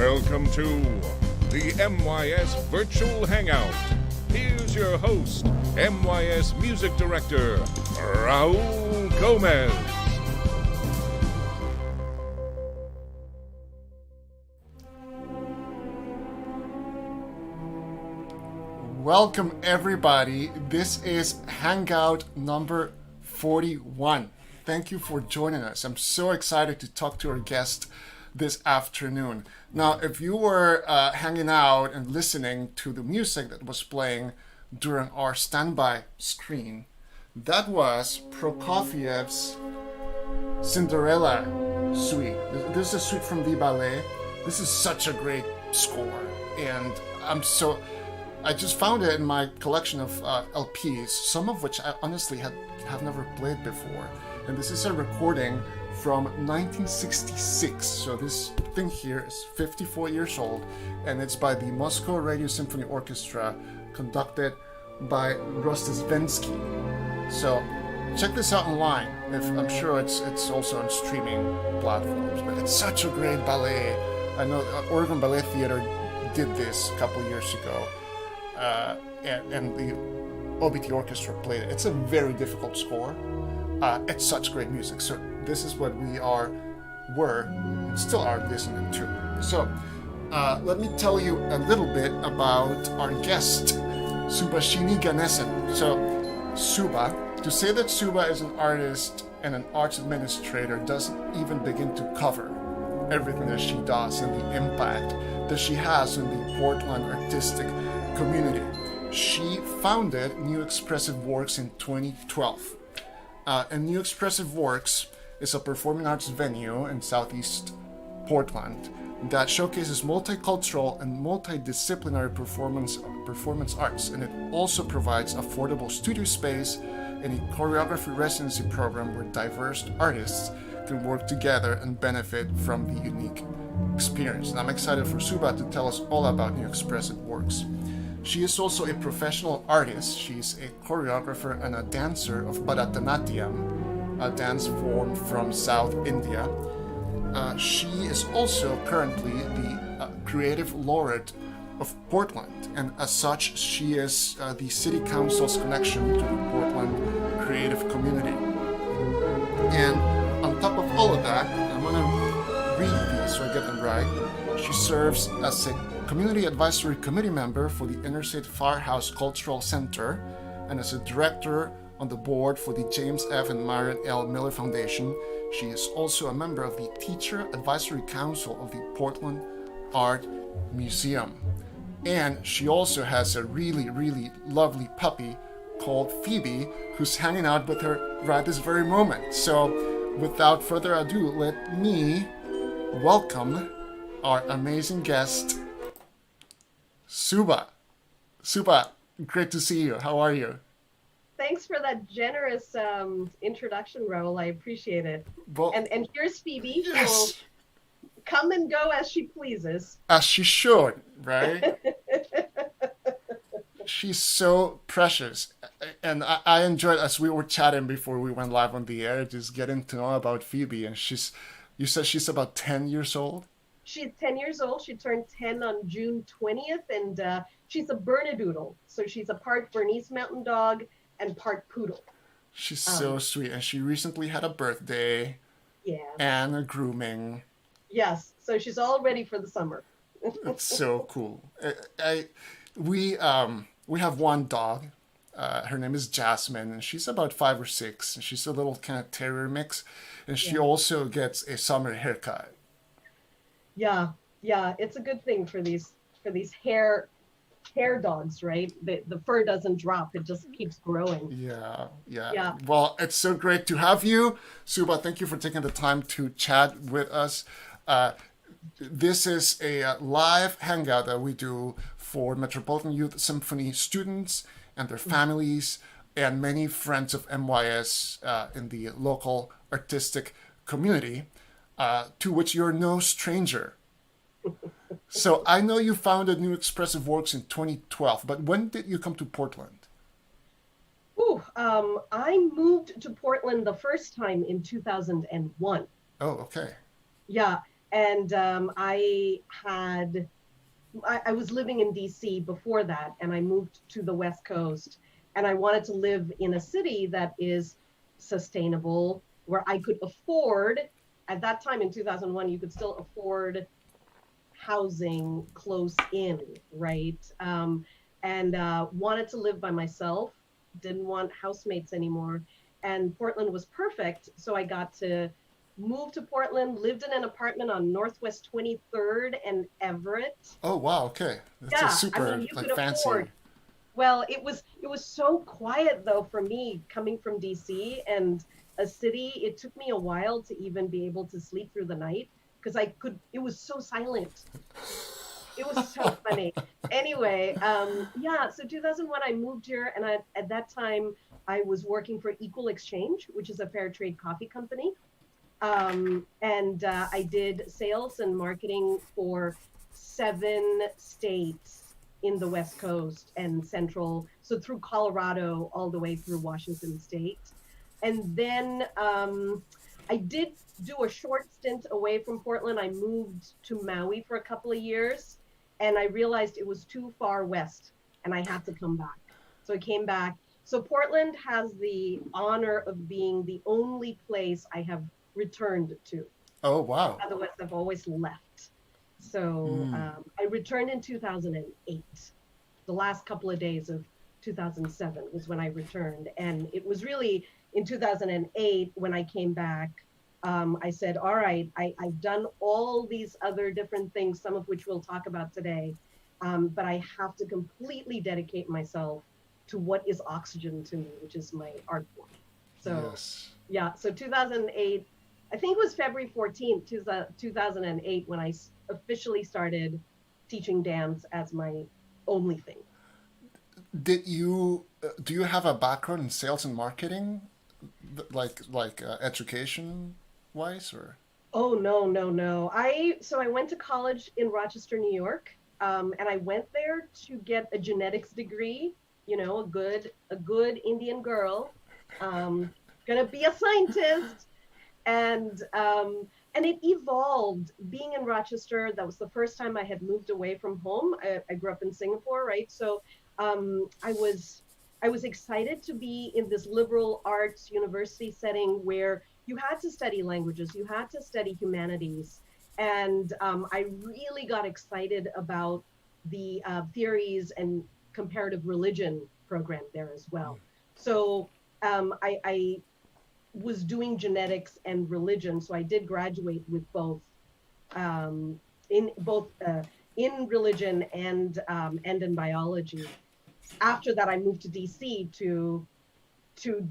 Welcome to the MYS Virtual Hangout. Here's your host, MYS Music Director, Raul Gomez. Welcome everybody. This is Hangout number 41. Thank you for joining us. I'm so excited to talk to our guest this afternoon. Now, if you were hanging out and listening to the music that was playing during our standby screen, that was Prokofiev's Cinderella suite. This is a suite from the ballet. This is such a great score, and I just found it in my collection of LPs, some of which I honestly have never played before. And this is a recording from 1966. So this thing here is 54 years old, and it's by the Moscow Radio Symphony Orchestra, conducted by Rostosvensky. So check this out online. I'm sure it's also on streaming platforms. But it's such a great ballet. I know Oregon Ballet Theater did this a couple years ago, and the OBT Orchestra played it. It's a very difficult score. It's such great music. So this is what still are listening to. So let me tell you a little bit about our guest, Subashini Ganesan. So to say that Suba is an artist and an arts administrator doesn't even begin to cover everything that she does and the impact that she has in the Portland artistic community. She founded New Expressive Works in 2012. And New Expressive Works is a performing arts venue in Southeast Portland that showcases multicultural and multidisciplinary performance arts, and it also provides affordable studio space and a choreography residency program where diverse artists can work together and benefit from the unique experience. And I'm excited for Suba to tell us all about New Expressive Works. She is also a professional artist. She's a choreographer and a dancer of Bharatanatyam, a dance form from South India. She is also currently the creative laureate of Portland, and as such, she is the City Council's connection to the Portland creative community. And on top of all of that, I'm going to read these so I get them right. She serves as a Community Advisory Committee member for the Interstate Firehouse Cultural Center and as a director on the board for the James F. and Marion L. Miller Foundation. She is also a member of the Teacher Advisory Council of the Portland Art Museum. And she also has a really, really lovely puppy called Phoebe, who's hanging out with her right this very moment. So without further ado, let me welcome our amazing guest, Suba. Suba, great to see you. How are you? Thanks for that generous introduction, Raul. I appreciate it. Well, and here's Phoebe. Yes. Who will come and go as she pleases. As she should, right? She's so precious. And I enjoyed, as we were chatting before we went live on the air, just getting to know about Phoebe. And you said she's about 10 years old? She's 10 years old. She turned 10 on June 20th, and she's a Bernedoodle. So she's a part Bernese Mountain Dog and part Poodle. She's so sweet. And she recently had a birthday. Yeah. And a grooming. Yes. So she's all ready for the summer. It's so cool. We have one dog. Her name is Jasmine, and she's about 5 or 6. And she's a little kind of terrier mix. And she also gets a summer haircut. Yeah, it's a good thing for these hair dogs, right? The fur doesn't drop; it just keeps growing. Yeah. Well, it's so great to have you, Suba. Thank you for taking the time to chat with us. This is a live hangout that we do for Metropolitan Youth Symphony students and their families, and many friends of MYS in the local artistic community. To which you're no stranger. So I know you founded New Expressive Works in 2012, but when did you come to Portland? I moved to Portland the first time in 2001. Oh, okay. Yeah, and I was living in DC before that, and I moved to the West Coast, and I wanted to live in a city that is sustainable, where I could afford. At that time in 2001, you could still afford housing close in, right? And wanted to live by myself, didn't want housemates anymore. and Portland was perfect. So I got to move to Portland, lived in an apartment on Northwest 23rd and Everett. Oh wow, okay. That's a Yeah, I super mean, you like could afford. fancy. Well, it was so quiet though for me coming from DC and a city. It took me a while to even be able to sleep through the night because I could. It was so silent. It was so funny. Anyway, yeah. So 2001, I moved here, and at that time I was working for Equal Exchange, which is a fair trade coffee company. And I did sales and marketing for 7 states in the West Coast and Central, so through Colorado all the way through Washington State. And then I did do a short stint away from Portland. I moved to Maui for a couple of years, and I realized it was too far west, and I had to come back. So I came back. So Portland has the honor of being the only place I have returned to. Oh wow. Otherwise, I've always left. So I returned in 2008. The last couple of days of 2007 was when I returned. And it was really in 2008 when I came back. I said, all right, I've done all these other different things, some of which we'll talk about today. But I have to completely dedicate myself to what is oxygen to me, which is my art form. So, Yes. yeah, so 2008, I think it was February 14th, 2008, when I officially started teaching dance as my only thing. Did you do you have a background in sales and marketing, like education wise, or? Oh, no, no, no. I went to college in Rochester, New York, and I went there to get a genetics degree, a good Indian girl, gonna be a scientist. And it evolved. Being in Rochester, that was the first time I had moved away from home. I grew up in Singapore, right? So I was excited to be in this liberal arts university setting where you had to study languages, you had to study humanities, and I really got excited about the theories and comparative religion program there as well. So I was doing genetics and religion, so I did graduate with both in both in religion and in biology. After that, I moved to DC to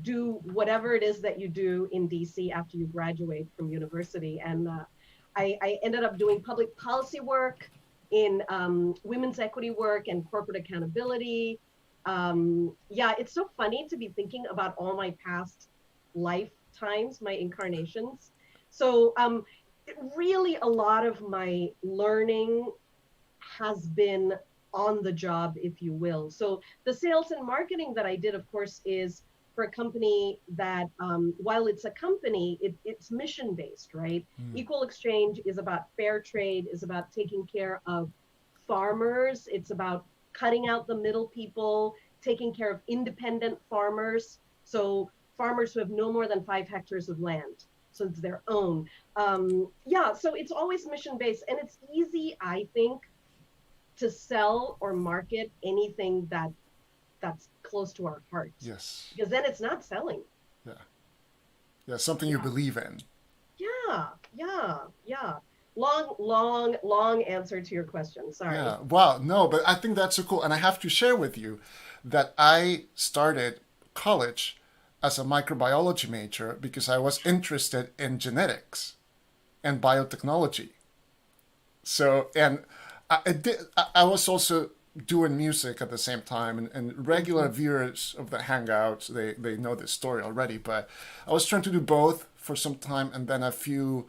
do whatever it is that you do in DC after you graduate from university, and I ended up doing public policy work in women's equity work and corporate accountability. Yeah, it's so funny to be thinking about all my past lifetimes, my incarnations. So really a lot of my learning has been on the job, if you will. So the sales and marketing that I did, of course, is for a company that, while it's a company, it's mission based, right? Equal Exchange is about fair trade, is about taking care of farmers. It's about cutting out the middle people, taking care of independent farmers. So farmers who have no more than 5 hectares of land. So it's their own. Yeah, so it's always mission based, and it's easy, I think, to sell or market anything that's close to our heart. Yes. Because then it's not selling. Yeah. Yeah, something you believe in. Yeah. Long answer to your question. Sorry. Yeah. Wow. No, but I think that's so cool. And I have to share with you that I started college as a microbiology major because I was interested in genetics and biotechnology. So, and I was also doing music at the same time, and regular viewers of the Hangouts, they know this story already, but I was trying to do both for some time, and then a few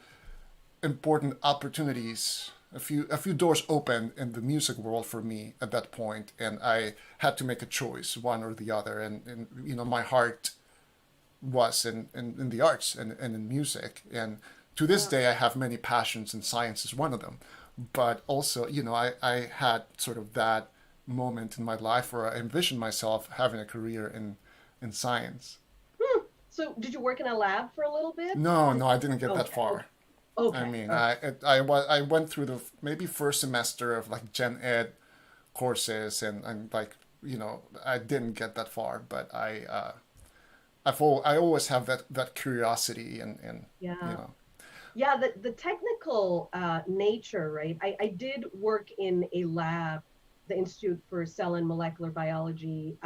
important opportunities, a few doors opened in the music world for me at that point, and I had to make a choice, one or the other, and my heart was in the arts and in music, and to this day I have many passions, and science is one of them. But also, I had sort of that moment in my life where I envisioned myself having a career in science. So did you work in a lab for a little bit? No, I didn't get that Okay. far. Okay. I mean, Okay. I went through the maybe first semester of like gen ed courses, and like I didn't get that far, but I always have that curiosity and Yeah. you know. Yeah, the technical nature, right? I did work in a lab, the Institute for Cell and Molecular Biology,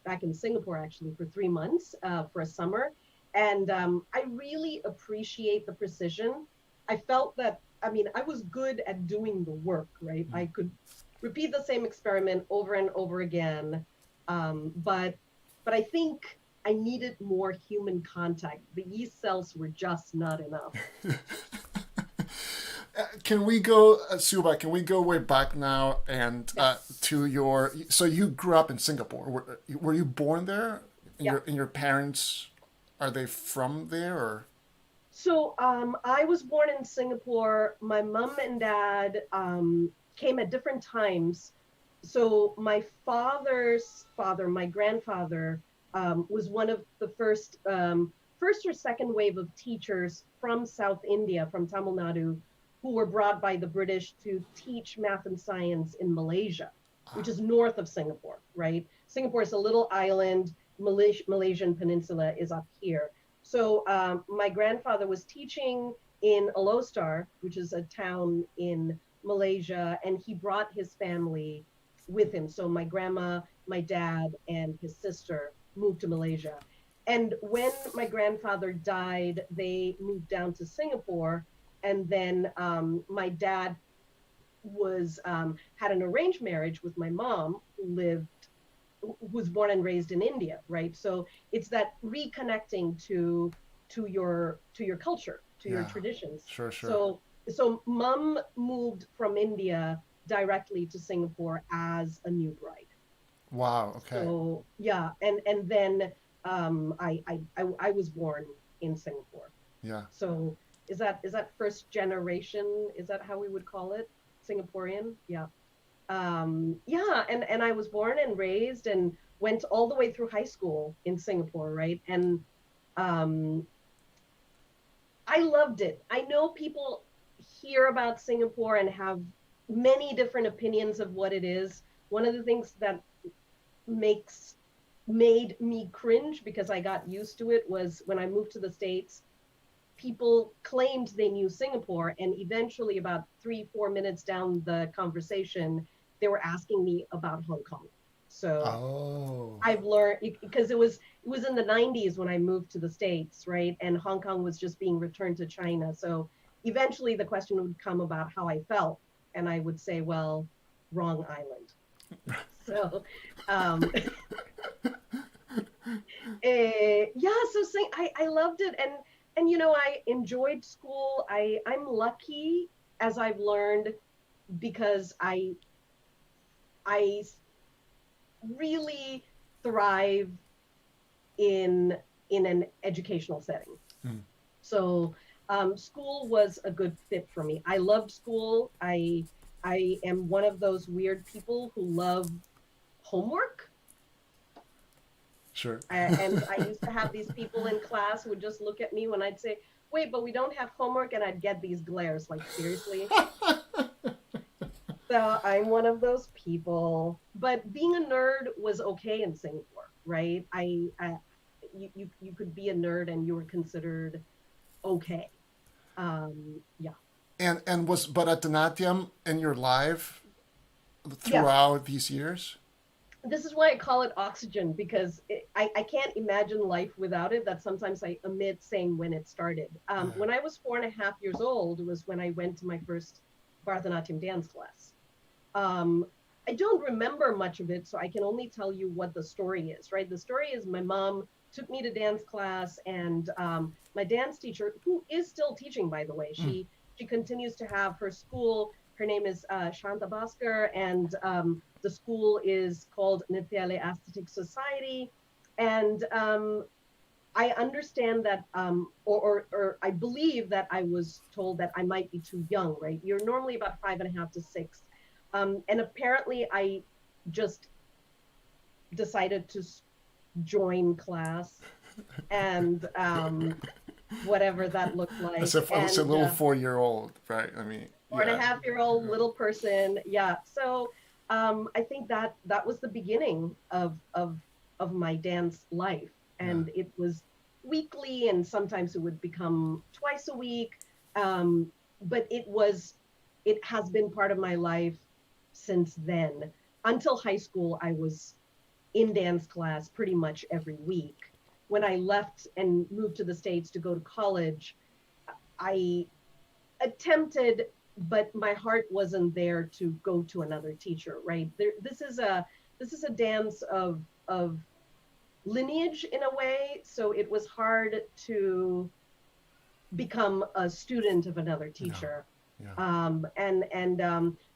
back in Singapore, actually, for 3 months for a summer. And I really appreciate the precision. I felt that, I mean, I was good at doing the work, right? I could repeat the same experiment over and over again. But I think I needed more human contact. The yeast cells were just not enough. Can we go, Suba? Can we go way back now and Yes. to your? So you grew up in Singapore. Were you born there? And Yeah. your parents, are they from there or? So I was born in Singapore. My mom and dad came at different times. So my father's father, my grandfather, was one of the first or second wave of teachers from South India, from Tamil Nadu, who were brought by the British to teach math and science in Malaysia, which is north of Singapore, right? Singapore is a little island. Malaysian peninsula is up here. So my grandfather was teaching in Alostar, which is a town in Malaysia, and he brought his family with him. So my grandma, my dad, and his sister moved to Malaysia. And when my grandfather died, they moved down to Singapore. And then my dad was had an arranged marriage with my mom, who was born and raised in India, right? So it's that reconnecting to your culture, to your Yeah, traditions. sure, sure. So mom moved from India directly to Singapore as a new bride. Wow. Okay. So yeah, and then I was born in Singapore. Yeah. So is that first generation? Is that how we would call it? Singaporean? Yeah. Yeah, and I was born and raised and went all the way through high school in Singapore, right? And um, I loved it. I know people hear about Singapore and have many different opinions of what it is. One of the things that makes made me cringe because I got used to it was when I moved to the States, people claimed they knew Singapore, and eventually, about 3-4 minutes down the conversation, they were asking me about Hong Kong. So Oh. I've learned because it was in the 90s when I moved to the States, right? And Hong Kong was just being returned to China. So eventually, the question would come about how I felt, and I would say, well, wrong island. So um, yeah, so I loved it, and I enjoyed school. I'm lucky, as I've learned, because I really thrive in an educational setting. Hmm. So school was a good fit for me. I loved school. I am one of those weird people who love homework. Sure. And I used to have these people in class who would just look at me when I'd say, wait, but we don't have homework. And I'd get these glares like, seriously? So I'm one of those people. But being a nerd was okay in Singapore, right? You could be a nerd and you were considered okay. Yeah. And was Bharatanatyam in your life Yes. throughout these years? This is why I call it oxygen because I can't imagine life without it. That sometimes I omit saying when it started. When I was 4.5 years old was when I went to my first Bharatanatyam dance class. I don't remember much of it, so I can only tell you what the story is, right? The story is my mom took me to dance class, and my dance teacher, who is still teaching, by the way, Mm. she continues to have her school. Her name is Shanta Bhaskar, and the school is called Nityale Aesthetic Society. And I understand that, or I believe that I was told that I might be too young, right? You're normally about 5.5 to 6. And apparently I just decided to join class and whatever that looked like. It's a And little 4-year-old, right? I mean, four and a yeah. half year old little person. Yeah. So I think that was the beginning of my dance life. and it was weekly, and sometimes it would become twice a week. But it has been part of my life since then. Until high school, I was in dance class pretty much every week. When I left and moved to the States to go to college, I attempted, but my heart wasn't there to go to another teacher, right? This is a dance of lineage in a way, so it was hard to become a student of another teacher. There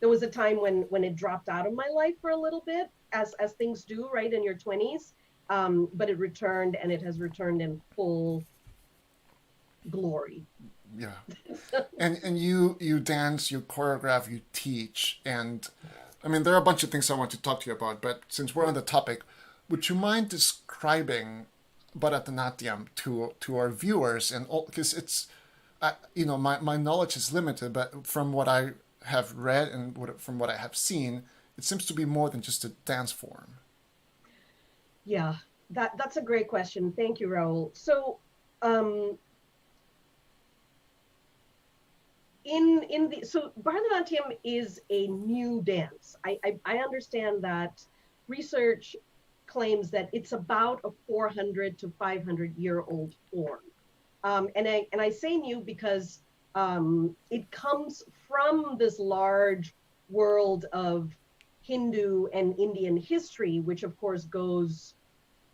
was a time when it dropped out of my life for a little bit, as things do, right, in your 20s. But it returned, and it has returned in full glory. Yeah. And you dance, you choreograph, you teach, and I mean there are a bunch of things I want to talk to you about, but since we're on the topic, would you mind describing Bharatanatyam to our viewers, and because it's my knowledge is limited, but from what I have read and from what I have seen, it seems to be more than just a dance form. Yeah, that's a great question. Thank you, Raul. So so Bharatanatyam is a new dance. I understand that research claims that it's about a 400 to 500-year-old form. And I say new because it comes from this large world of Hindu and Indian history, which of course goes,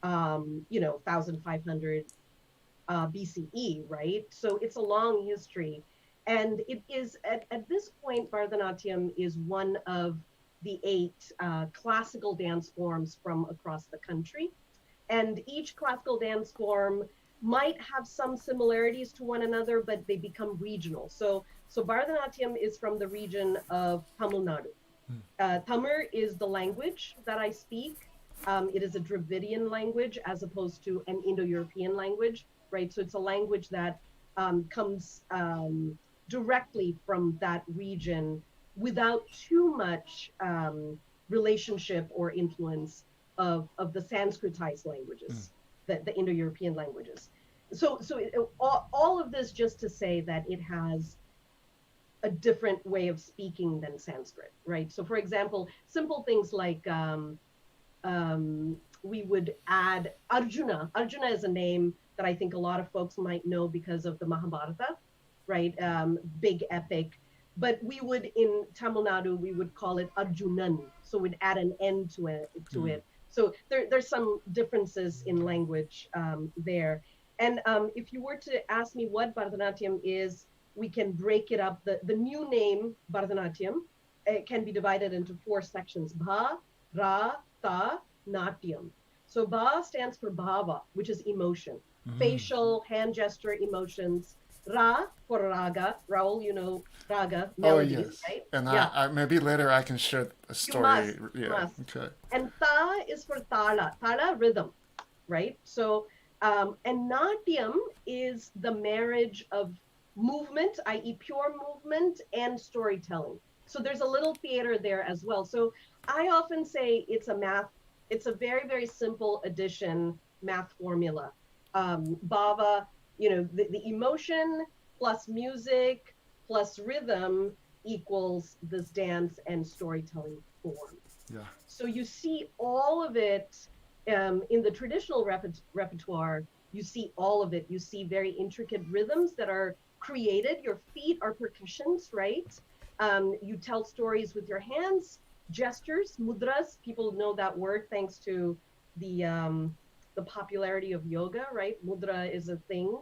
1500 BCE, right? So it's a long history. And it is, at this point, Bharatanatyam is one of the 8 classical dance forms from across the country. And each classical dance form might have some similarities to one another, but they become regional. So Bharatanatyam is from the region of Tamil Nadu. Tamil is the language that I speak. It is a Dravidian language as opposed to an Indo-European language, right? So it's a language that comes directly from that region without too much relationship or influence of the Sanskritized languages, the Indo-European languages. So all of this just to say that it has a different way of speaking than Sanskrit, right? So for example, simple things like we would add Arjuna. Arjuna is a name that I think a lot of folks might know because of the Mahabharata, right? Big epic. But we would, in Tamil Nadu, we would call it Arjunan. So we'd add an N to it. So there's some differences in language there. And if you were to ask me what Bharatanatyam is, we can break it up. The new name, Bharatanatyam, can be divided into 4 sections. Bha, Ra, Ta, Natyam. So Bha stands for Bhava, which is emotion. Facial, hand gesture, emotions. Ra for Raga. Raul, you know Raga, melodies, yes. right? And yeah. I maybe later I can share a story. You must. Okay. And Ta is for Tala. Tala, rhythm, right? So, and Natyam is the marriage of movement, i.e. pure movement, and storytelling. So there's a little theater there as well. So I often say it's a very, very simple addition math formula. Bhava, the emotion plus music plus rhythm equals this dance and storytelling form. Yeah. So you see all of it in the traditional repertoire. You see all of it. You see very intricate rhythms that are created. Your feet are percussions, right? You tell stories with your hands, gestures, mudras. People know that word thanks to the popularity of yoga, right? Mudra is a thing.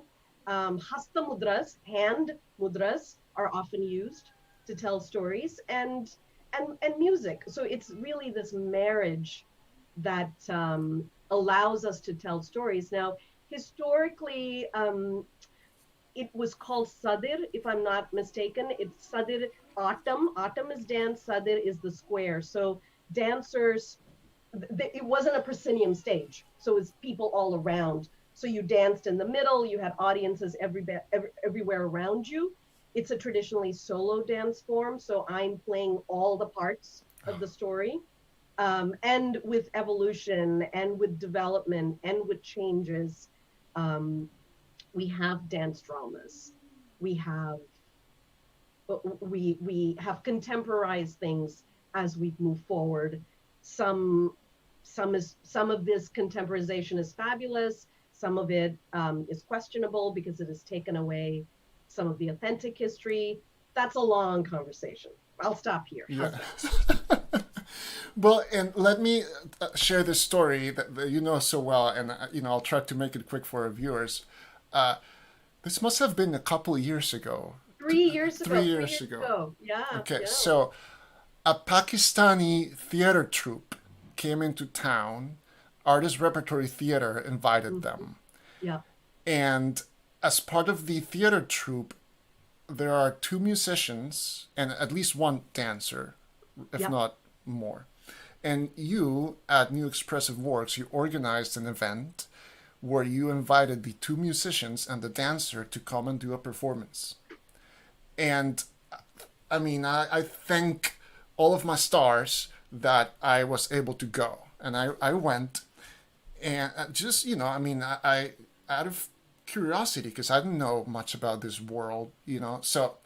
Hasta mudras, hand mudras, are often used to tell stories, and music. So it's really this marriage that allows us to tell stories. Now, historically, it was called Sadir, if I'm not mistaken. It's Sadir Atam. Atam is dance, Sadir is the square. So dancers, it wasn't a proscenium stage. So it's people all around. So you danced in the middle, you had audiences everywhere around you. It's a traditionally solo dance form. So I'm playing all the parts of the story. And with evolution and with development and with changes, we have dance dramas. We have we have contemporized things as we move forward. Some some of this contemporization is fabulous. Some of it is questionable because it has taken away some of the authentic history. That's a long conversation. I'll stop here. Yeah. Well, and let me share this story that you know so well, and I'll try to make it quick for our viewers. Uh, this must have been a couple of years ago. 3 years ago. 3 years ago. Yeah. Okay, Yeah. so a Pakistani theater troupe came into town. Artist Repertory Theater invited them. Yeah. And as part of the theater troupe, there are two musicians and at least one dancer, if Yeah. not more. And you, at New Expressive Works, you organized an event where you invited the two musicians and the dancer to come and do a performance. And I mean, I thank all of my stars that I was able to go. And I went, and just, I mean, I out of curiosity, because I didn't know much about this world, so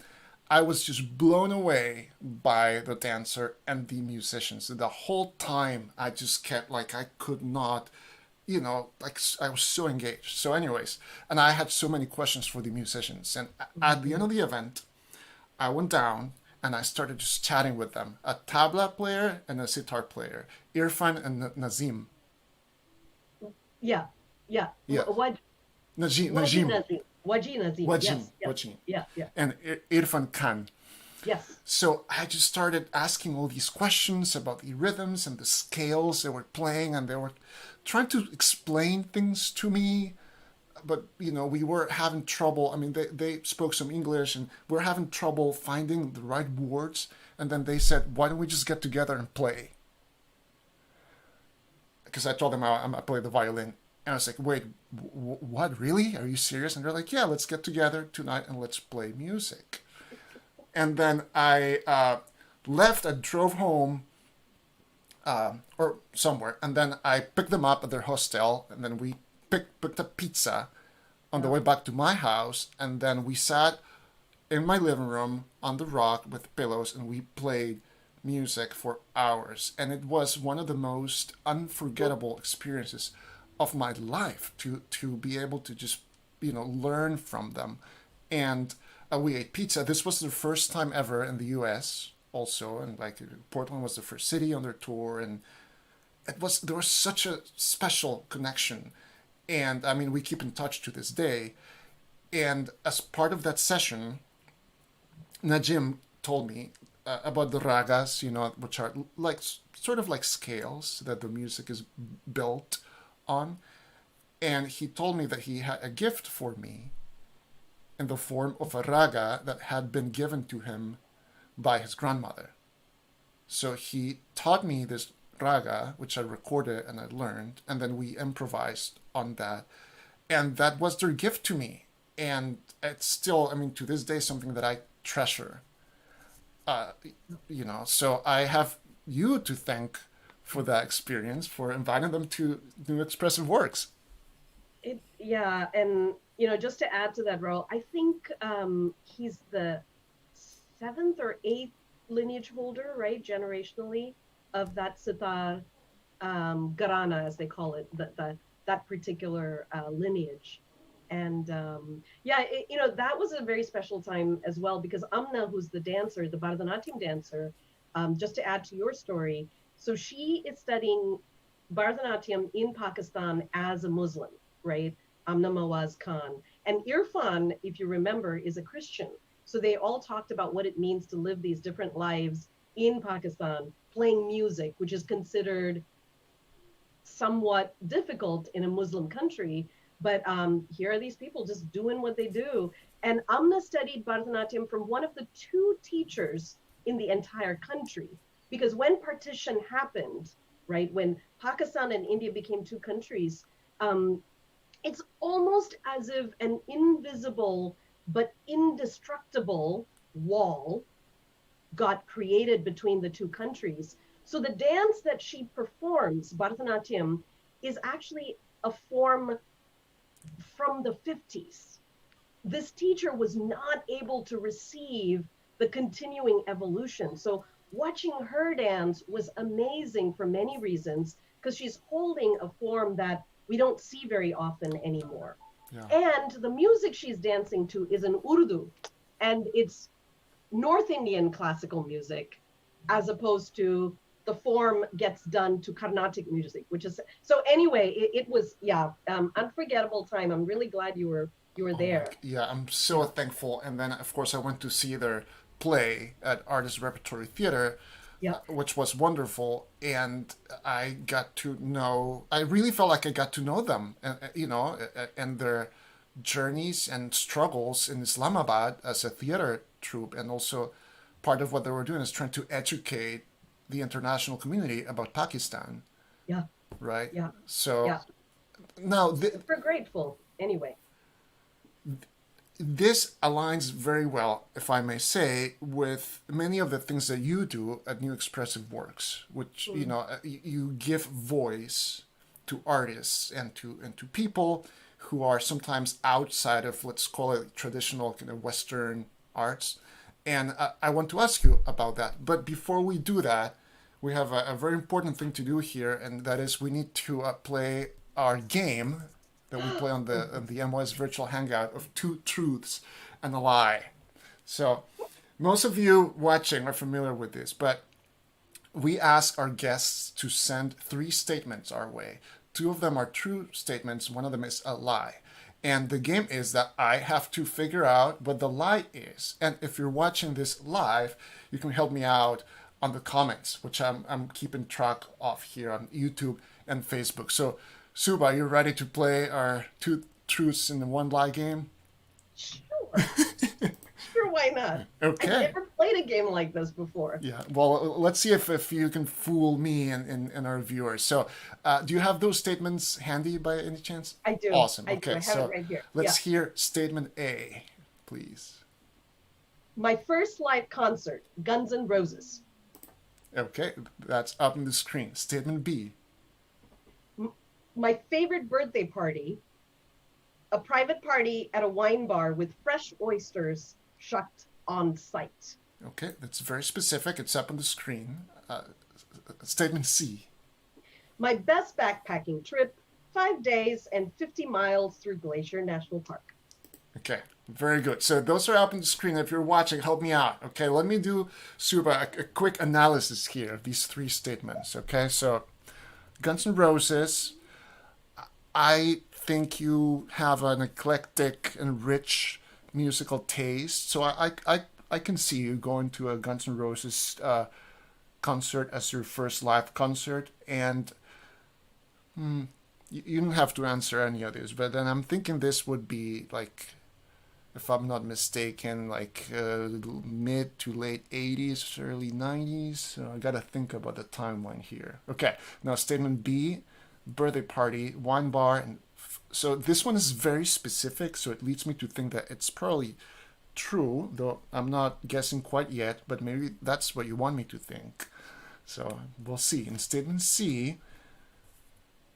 I was just blown away by the dancer and the musicians. The whole time I just kept, like, I could not, like, I was so engaged. So anyways, and I had so many questions for the musicians. And at the end of the event, I went down and I started just chatting with them. A tabla player and a sitar player, Irfan and Nazim. Yeah. Yeah. Najim. Najim. Wajin. Wajin. Yes. Wajin. Yeah. And Irfan Khan. Yes. So I just started asking all these questions about the rhythms and the scales they were playing, and they were trying to explain things to me. But, we were having trouble. I mean, they spoke some English, and we were having trouble finding the right words. And then they said, why don't we just get together and play? Because I told them I play the violin. And I was like, wait, what, really? Are you serious? And they're like, yeah, let's get together tonight and let's play music. And then I left, I drove home, or somewhere, and then I picked them up at their hostel, and then we picked up pizza on the way back to my house, and then we sat in my living room on the rock with pillows, and we played music for hours. And it was one of the most unforgettable experiences of my life to be able to just learn from them. And we ate pizza. This was the first time ever in the US also, and like Portland was the first city on their tour, and there was such a special connection. And I mean, we keep in touch to this day. And as part of that session, Najim told me about the ragas, which are like sort of like scales that the music is built on. And he told me that he had a gift for me in the form of a raga that had been given to him by his grandmother. So he taught me this raga, which I recorded and I learned, and then we improvised on that. And that was their gift to me. And it's still, I mean, to this day, something that I treasure. So I have you to thank for that experience, for inviting them to New Expressive Works. And just to add to that, Raul, I think he's the 7th or 8th lineage holder, right, generationally, of that sitar gharana, as they call it, that particular lineage. And that was a very special time as well, because Amna, who's the dancer, the Bharatanatyam dancer, just to add to your story, so she is studying Bharatanatyam in Pakistan as a Muslim, right? Amna Mawaz Khan. And Irfan, if you remember, is a Christian. So they all talked about what it means to live these different lives in Pakistan, playing music, which is considered somewhat difficult in a Muslim country. But here are these people just doing what they do. And Amna studied Bharatanatyam from one of the 2 teachers in the entire country. Because when partition happened, right, when Pakistan and India became 2 countries, it's almost as if an invisible but indestructible wall got created between the 2 countries. So the dance that she performs, Bharatanatyam, is actually a form from the 50s. This teacher was not able to receive the continuing evolution. So watching her dance was amazing for many reasons because she's holding a form that we don't see very often anymore. Yeah. And the music she's dancing to is in Urdu, and it's North Indian classical music, as opposed to the form gets done to Carnatic music, which is so. Anyway, it was unforgettable time. I'm really glad you were Oh my, there. yeah, I'm so thankful. And then, of course, I went to see their play at Artist Repertory Theater, Yeah, which was wonderful. And I got to know, I really felt like I got to know them, and, and their journeys and struggles in Islamabad as a theater troupe. And also, part of what they were doing is trying to educate the international community about Pakistan, yeah, right? yeah, So yeah. now, Super grateful. Anyway, this aligns very well, if I may say, with many of the things that you do at New Expressive Works, which you give voice to artists and to people who are sometimes outside of, let's call it, traditional kind of Western arts. And I want to ask you about that. But before we do that, we have a very important thing to do here, and that is we need to play our game that we play on the MYS virtual hangout of two truths and a lie. So most of you watching are familiar with this, but we ask our guests to send 3 statements our way. 2 of them are true statements, 1 of them is a lie. And the game is that I have to figure out what the lie is. And if you're watching this live, you can help me out on the comments, which I'm keeping track of here on YouTube and Facebook. So, Suba, you ready to play our 2 truths and 1 lie game? sure, sure. Why not? I've Okay. never played a game like this before. Yeah. Well, let's see if you can fool me and our viewers. So, do you have those statements handy by any chance? I do. Awesome. I do. Okay. I have So it right here. let's Yeah. hear statement A, please. My first live concert, Guns N' Roses. Okay. That's up on the screen. Statement B. My favorite birthday party, a private party at a wine bar with fresh oysters shucked on site. Okay. That's very specific. It's up on the screen. Statement C. My best backpacking trip, 5 days and 50 miles through Glacier National Park. Okay, very good. So those are up on the screen. If you're watching, help me out. Okay, let me do, Suba, a quick analysis here of these 3 statements. Okay, so Guns N' Roses, I think you have an eclectic and rich musical taste. So I can see you going to a Guns N' Roses concert as your first live concert. And you don't have to answer any of this, but then I'm thinking this would be like, if I'm not mistaken, like mid to late 80s, early 90s. So I gotta think about the timeline here. Okay, now statement B, birthday party, wine bar, and so this one is very specific. So it leads me to think that it's probably true, though I'm not guessing quite yet. But maybe that's what you want me to think. So we'll see. In statement C,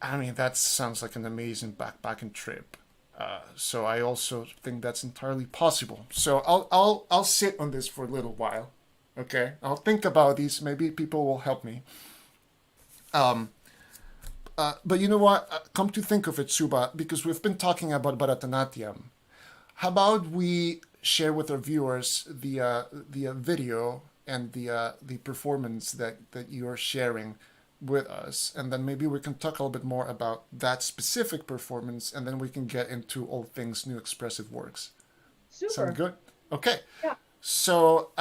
I mean that sounds like an amazing backpacking trip. So I also think that's entirely possible. So I'll sit on this for a little while. Okay, I'll think about these. Maybe people will help me. But you know what? Come to think of it, Suba, because we've been talking about Bharatanatyam. How about we share with our viewers the video and the performance that you are sharing with us, and then maybe we can talk a little bit more about that specific performance, and then we can get into all things New Expressive Works. Super. Sound good? Okay. Yeah. So,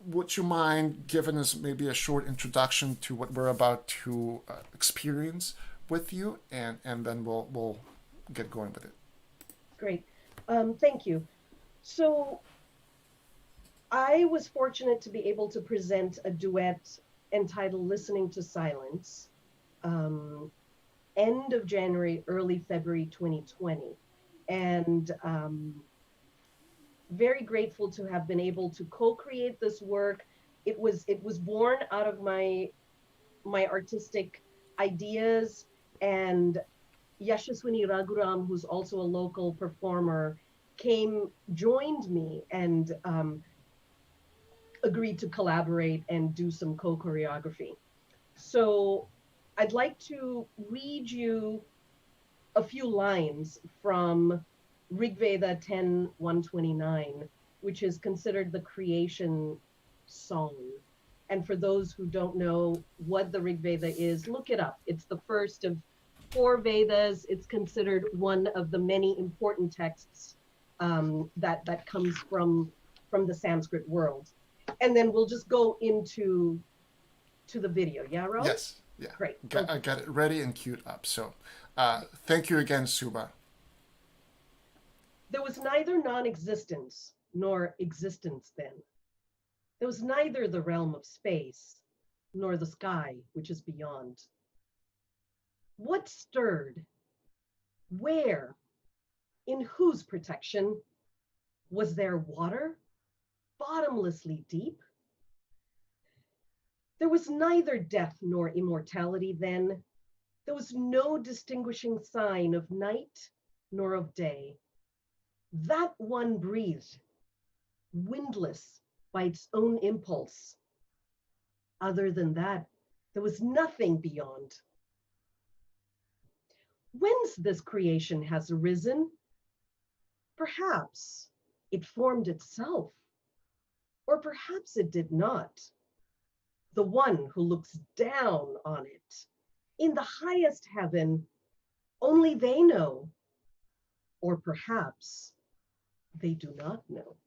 would you mind giving us maybe a short introduction to what we're about to experience with you, and then we'll get going with it. Great. Thank you. So I was fortunate to be able to present a duet entitled Listening to Silence, end of January, early February 2020. And very grateful to have been able to co-create this work. It was born out of my my artistic ideas, and Yashaswini Raghuram, who's also a local performer, joined me, and agreed to collaborate and do some co-choreography. So I'd like to read you a few lines from Rig Veda 10:129, which is considered the creation song. And for those who don't know what the Rig Veda is, look it up. It's the first of 4 Vedas. It's considered one of the many important texts that comes from the Sanskrit world. And then we'll just go into the video. Yeah, Ro? Yes. Yeah. Great. I got it ready and queued up. So thank you again, Suba. There was neither non-existence nor existence then. There was neither the realm of space nor the sky, which is beyond. What stirred? Where? In whose protection? Was there water, bottomlessly deep? There was neither death nor immortality then. There was no distinguishing sign of night nor of day. That one breathed, windless by its own impulse. Other than that, there was nothing beyond. Whence this creation has arisen? Perhaps it formed itself, or perhaps it did not. The one who looks down on it, in the highest heaven, only they know, or perhaps they do not know.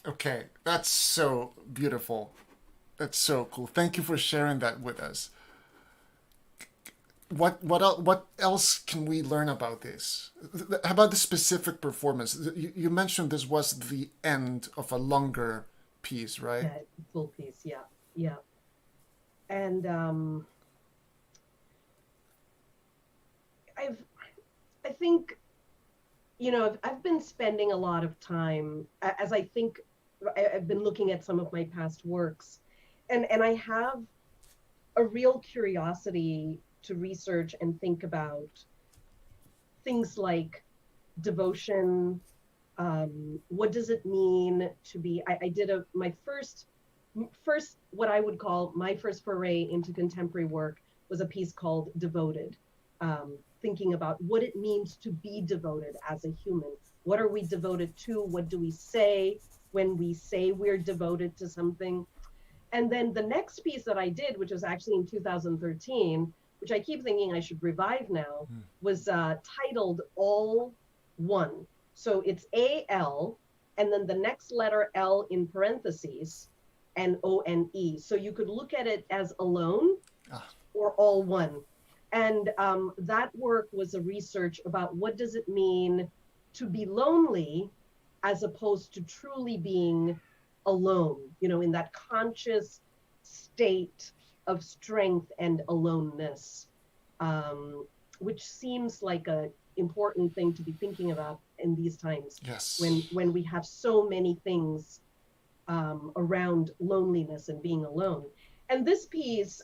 Okay, that's so beautiful. That's so cool. Thank you for sharing that with us. What else can we learn about this? How about the specific performance? You mentioned this was the end of a longer piece, right? Yeah, full piece. Yeah, yeah. And I've I think I've been spending a lot of time as I think I've been looking at some of my past works, and I have a real curiosity to research and think about things like devotion. What does it mean to be? I did my first what I would call my first foray into contemporary work was a piece called Devoted, thinking about what it means to be devoted as a human. What are we devoted to? What do we say when we say we're devoted to something? And then the next piece that I did, which was actually in 2013, which I keep thinking I should revive now, was titled All One. So it's AL, and then the next letter L in parentheses, and ONE. So you could look at it as alone or all one. And that work was a research about what does it mean to be lonely as opposed to truly being alone, in that conscious state of strength and aloneness, which seems like a important thing to be thinking about in these times. Yes. When we have so many things around loneliness and being alone. And this piece,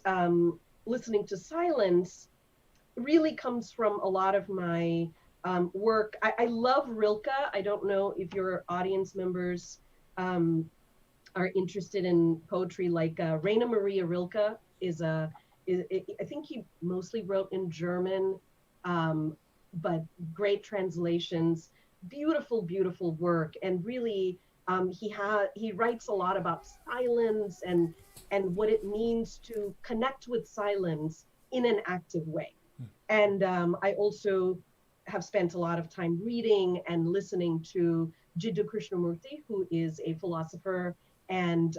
listening to silence, really comes from a lot of my work. I love Rilke. I don't know if your audience members are interested in poetry. Like Rainer Maria Rilke I think he mostly wrote in German, but great translations, beautiful, beautiful work. And really, he writes a lot about silence and what it means to connect with silence in an active way. And I also have spent a lot of time reading and listening to Jiddu Krishnamurti, who is a philosopher and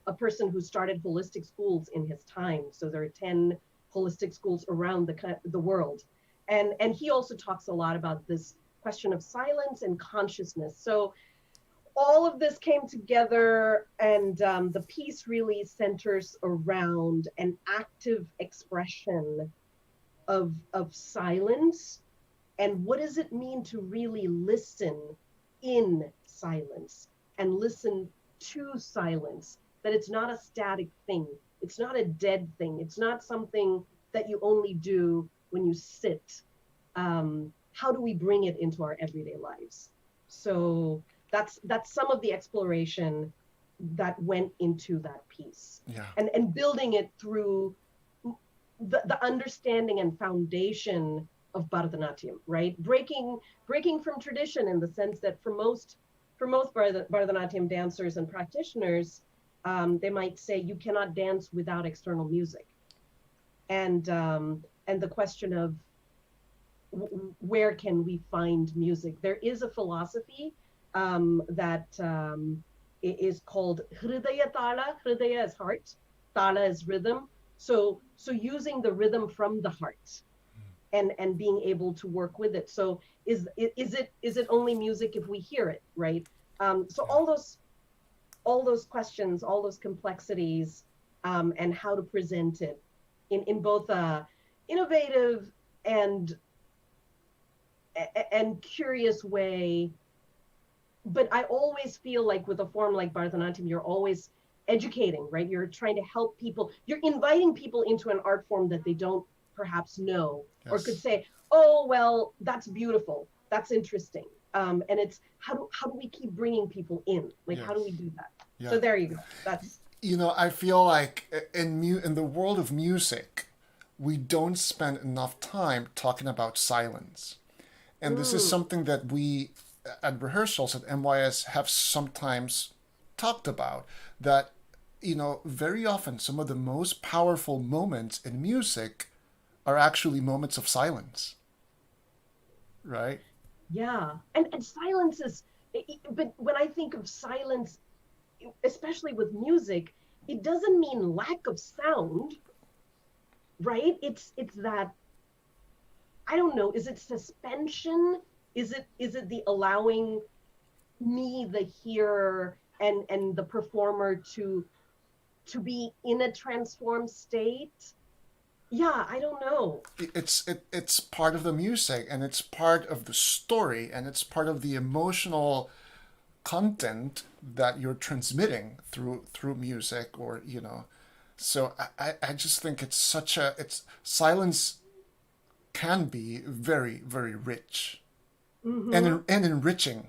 a person who started holistic schools in his time. So there are 10 holistic schools around the world. And he also talks a lot about this question of silence and consciousness. So all of this came together, and the piece really centers around an active expression of silence, and what does it mean to really listen in silence and listen to silence, that it's not a static thing, it's not a dead thing, it's not something that you only do when you sit. How do we bring it into our everyday lives? So that's some of the exploration that went into that piece. Yeah. And building it through the understanding and foundation of Bharatanatyam, right? Breaking from tradition, in the sense that for most Bharatanatyam dancers and practitioners, they might say you cannot dance without external music, and the question of where can we find music? There is a philosophy that is called Hridaya Tala. Hridaya is heart, Tala is rhythm. So using the rhythm from the heart and being able to work with it. So is it only music if we hear it, right? So all those questions, all those complexities, and how to present it in both a innovative and curious way. But I always feel like with a form like Bharatanatyam, you're always educating, right? You're trying to help people. You're inviting people into an art form that they don't perhaps know, yes, or could say, oh, well, that's beautiful, that's interesting. And it's how do we keep bringing people in? Like, yes, how do we do that? Yeah. So there you go. That's, I feel like in the world of music, we don't spend enough time talking about silence. And this is something that we at rehearsals at MYS have sometimes talked about, that very often some of the most powerful moments in music are actually moments of silence, right? Yeah, and silence is, but when I think of silence, especially with music, it doesn't mean lack of sound, right? It's that, I don't know, is it suspension? Is it the allowing me, the hearer, and the performer to be in a transformed state? Yeah, I don't know. It's part of the music, and it's part of the story, and it's part of the emotional content that you're transmitting through music, or so I just think it's such a it's silence can be very, very rich Mm-hmm. and enriching.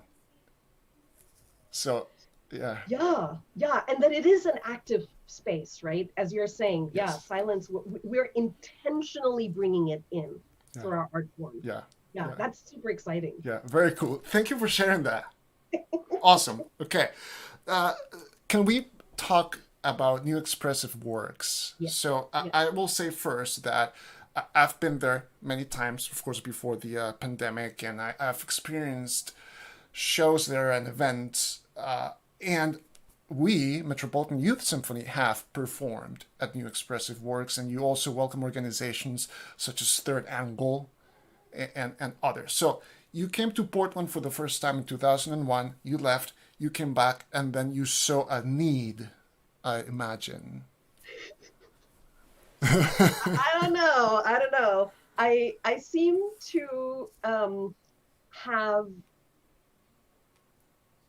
So yeah. Yeah, and that it is an active space, right? As you're saying, yeah, Yes. silence, we're intentionally bringing it in Yeah. through our art form. Yeah. Yeah, Yeah. that's super exciting. Yeah. Very cool. Thank you for sharing that. Awesome. Okay. Uh, can we talk about new expressive works? Yes, So yes. I will say first that I've been there many times, of course, before the pandemic, and I've experienced shows there and events. And we, Metropolitan Youth Symphony, have performed at New Expressive Works, and you also welcome organizations such as Third Angle and others. So you came to Portland for the first time in 2001, you left, you came back, and then you saw a need, I imagine. I don't know. I don't know. I seem to have,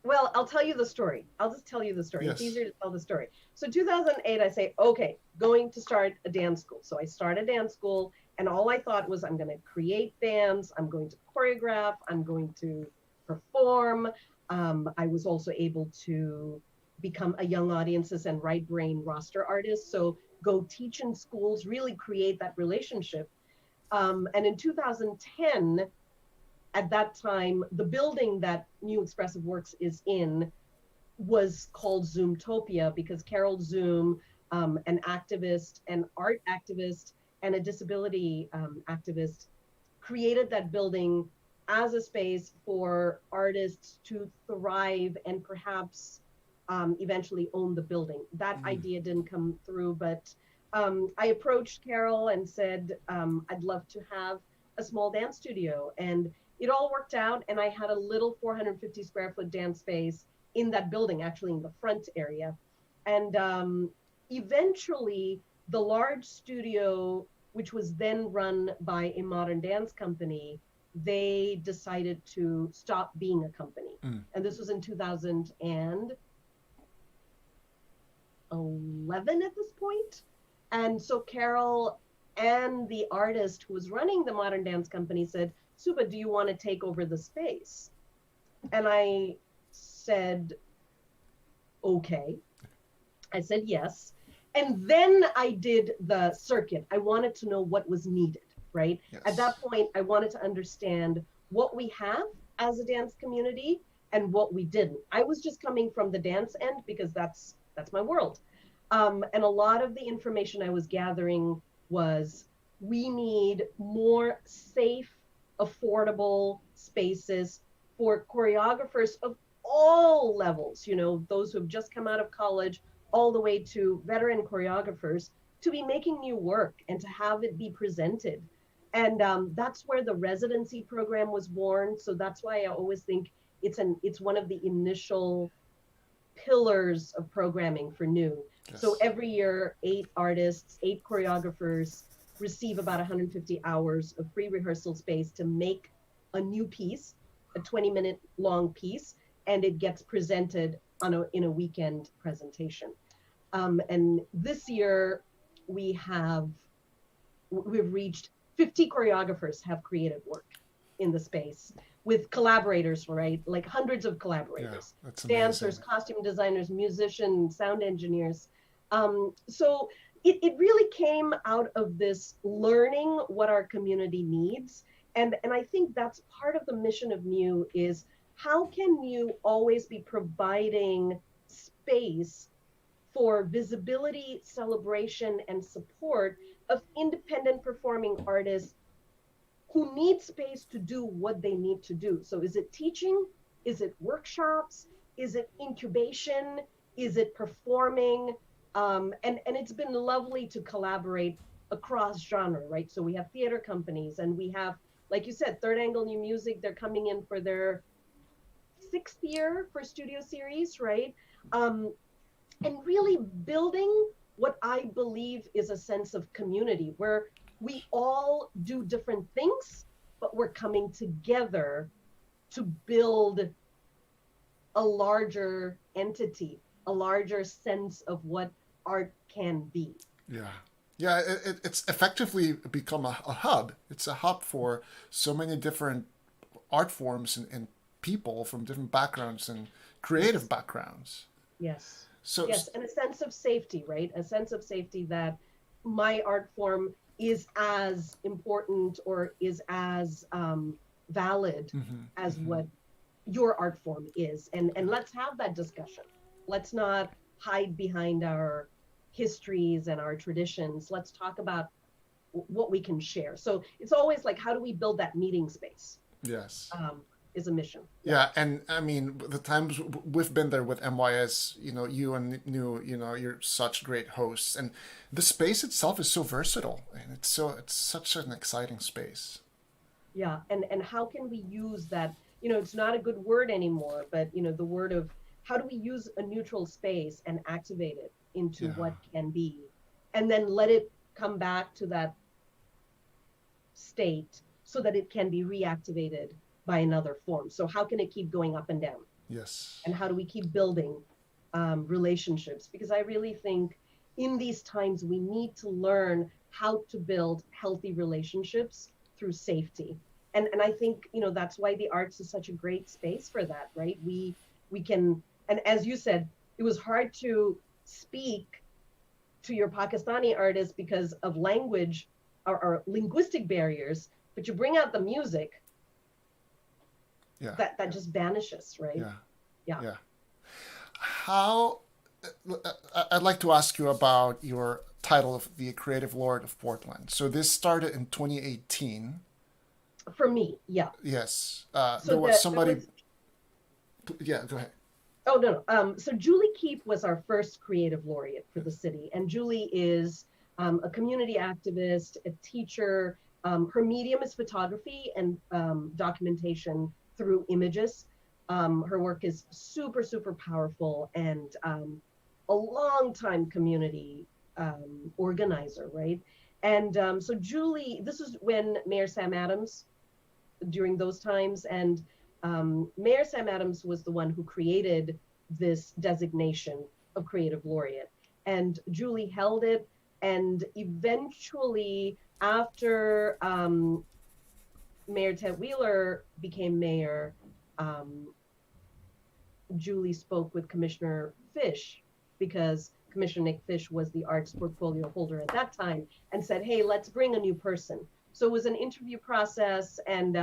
well, I'll tell you the story. I'll just tell you the story. It's Yes. easier to tell the story. So 2008, I say, okay, going to start a dance school. So I start a dance school, and all I thought was, I'm going to create dance, I'm going to choreograph, I'm going to perform. I was also able to become a young audiences and right brain roster artist. So go teach in schools, really create that relationship. And in 2010, at that time, the building that New Expressive Works is in was called Zoomtopia because Carol Zoom, an activist, an art activist, and a disability activist, created that building as a space for artists to thrive and perhaps eventually own the building. That idea didn't come through, but I approached Carol and said, I'd love to have a small dance studio. And it all worked out. And I had a little 450 square foot dance space in that building, actually in the front area. And eventually, the large studio, which was then run by a modern dance company, they decided to stop being a company. Mm. And this was in 2011 at this point. And so Carol and the artist who was running the modern dance company said, Suba, do you want to take over the space? And I said, okay. I said yes. And then I did the circuit. I wanted to know what was needed, right? Yes. At that point, I wanted to understand what we have as a dance community and what we didn't. I was just coming from the dance end because that's my world. And a lot of the information I was gathering was, we need more safe, affordable spaces for choreographers of all levels, those who have just come out of college, all the way to veteran choreographers, to be making new work and to have it be presented. And that's where the residency program was born. So that's why I always think it's one of the initial pillars of programming for new. Yes. So every year, 8 artists, 8 choreographers receive about 150 hours of free rehearsal space to make a new piece, a 20-minute long piece, and it gets presented in a weekend presentation. And this year we've reached 50 choreographers have created work in the space with collaborators, right? Like hundreds of collaborators, Yeah, that's amazing. dancers, costume designers, musicians, sound engineers. So it really came out of this learning what our community needs. And I think that's part of the mission of New is, how can you always be providing space for visibility, celebration, and support of independent performing artists who need space to do what they need to do? So is it teaching? Is it workshops? Is it incubation? Is it performing? And it's been lovely to collaborate across genre, right? So we have theater companies, and we have, like you said, Third Angle New Music. They're coming in for their sixth year for studio series, right? Um, and really building what I believe is a sense of community where we all do different things, but we're coming together to build a larger entity, a larger sense of what art can be. Yeah. Yeah, it's effectively become a hub. It's a hub for so many different art forms and people from different backgrounds and creative Yes. backgrounds. Yes. So, Yes. And a sense of safety, right? A sense of safety that my art form is as important or is as valid mhm, as mhm. what your art form is. And let's have that discussion. Let's not hide behind our histories and our traditions. Let's talk about what we can share. So it's always like, how do we build that meeting space? Yes. Is a mission. Yeah. Yeah, and I mean, the times we've been there with MYS, you and New, you're such great hosts, and the space itself is so versatile, and it's such an exciting space. Yeah. And how can we use that? It's not a good word anymore, but the word of how do we use a neutral space and activate it into Yeah. what can be, and then let it come back to that state so that it can be reactivated by another form. So how can it keep going up and down? Yes. And how do we keep building relationships? Because I really think in these times we need to learn how to build healthy relationships through safety. And I think that's why the arts is such a great space for that, right? We can, and as you said, it was hard to speak to your Pakistani artists because of language or linguistic barriers, but you bring out the music Yeah. that just vanishes, right? Yeah. Yeah. Yeah. How I'd like to ask you about your title of the Creative Lord of Portland. So this started in 2018. For me, yeah. Yes. So There was there somebody. was Yeah, go ahead. oh no, no. So Julie Keefe was our first creative laureate for the city, and Julie is a community activist, a teacher. Her medium is photography and documentation through images. Her work is super, super powerful, and a long time community organizer, right? And so Julie, this is when Mayor Sam Adams, during those times, and Mayor Sam Adams was the one who created this designation of creative laureate, and Julie held it, and eventually after Mayor Ted Wheeler became mayor, um, Julie spoke with Commissioner Fish, because Commissioner Nick Fish was the arts portfolio holder at that time, and said, "Hey, let's bring a new person." So it was an interview process, and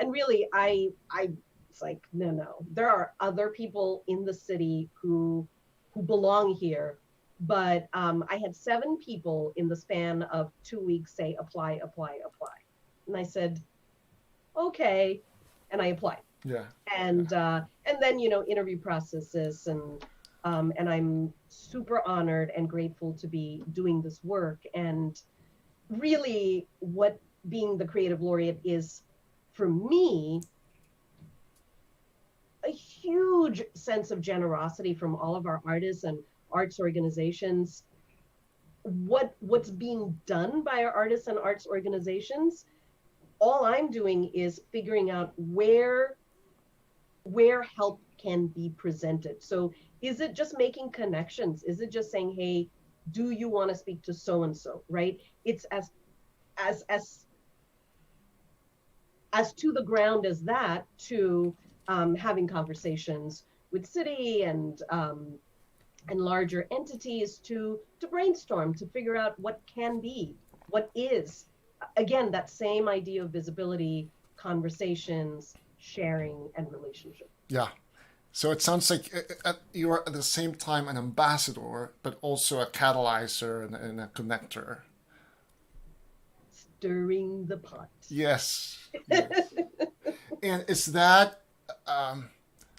really, I was like, no, no, there are other people in the city who belong here, but I had 7 people in the span of 2 weeks say apply, apply, apply, and I said, okay, and I applied, Yeah. Yeah. and then interview processes, and I'm super honored and grateful to be doing this work. And really what being the creative laureate is for me, a huge sense of generosity from all of our artists and arts organizations. What's being done by our artists and arts organizations, all I'm doing is figuring out where help can be presented. So is it just making connections? Is it just saying, hey, do you want to speak to so and so, right? It's as as as to the ground as that, to having conversations with city and larger entities to brainstorm, to figure out what can be, what is, again, that same idea of visibility, conversations, sharing, and relationship. Yeah. So it sounds like you are at the same time an ambassador, but also a catalyzer and a connector. Stirring the pot. Yes. Yes. And is that, um,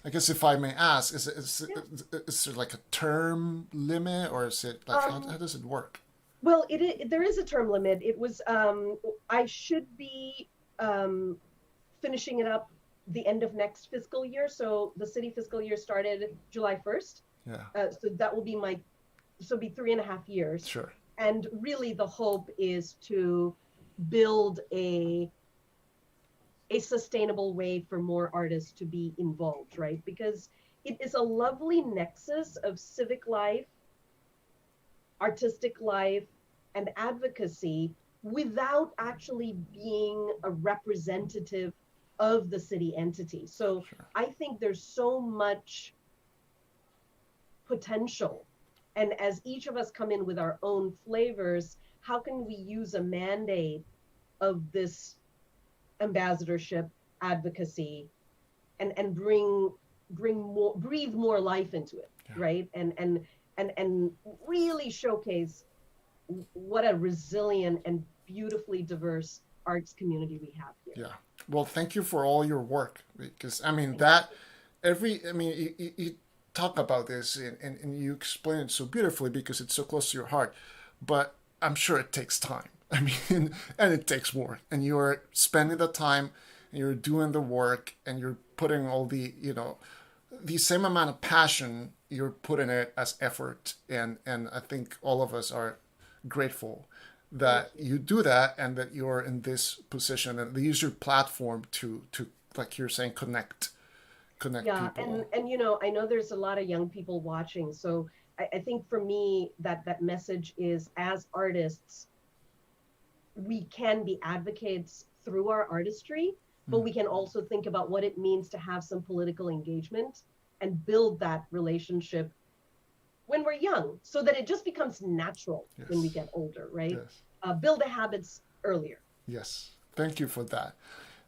I guess if I may ask, is there like a term limit, or is it like how does it work? Well, there is a term limit. It was I should be finishing it up the end of next fiscal year. So the city fiscal year started July 1st. Yeah. So that will be so it'll be 3.5 years. Sure. And really the hope is to build a sustainable way for more artists to be involved, right? Because it is a lovely nexus of civic life, artistic life, and advocacy without actually being a representative of the city entity. So Sure. I think there's so much potential. And as each of us come in with our own flavors, how can we use a mandate of this ambassadorship advocacy and breathe more life into it, Yeah. right? And really showcase what a resilient and beautifully diverse arts community we have here. Yeah. Well, thank you for all your work, because I mean you talk about this and you explain it so beautifully because it's so close to your heart, but I'm sure it takes time. I mean, and it takes work, and you're spending the time, and you're doing the work, and you're putting all the same amount of passion you're putting it as effort, and I think all of us are grateful that you do that, and that you're in this position, and use your platform to like you're saying, connect Yeah, people. and I know there's a lot of young people watching, so I think for me that message is, as artists, we can be advocates through our artistry, but we can also think about what it means to have some political engagement and build that relationship when we're young, so that it just becomes natural when we get older, right? Yes. Build the habits earlier. Yes. Thank you for that.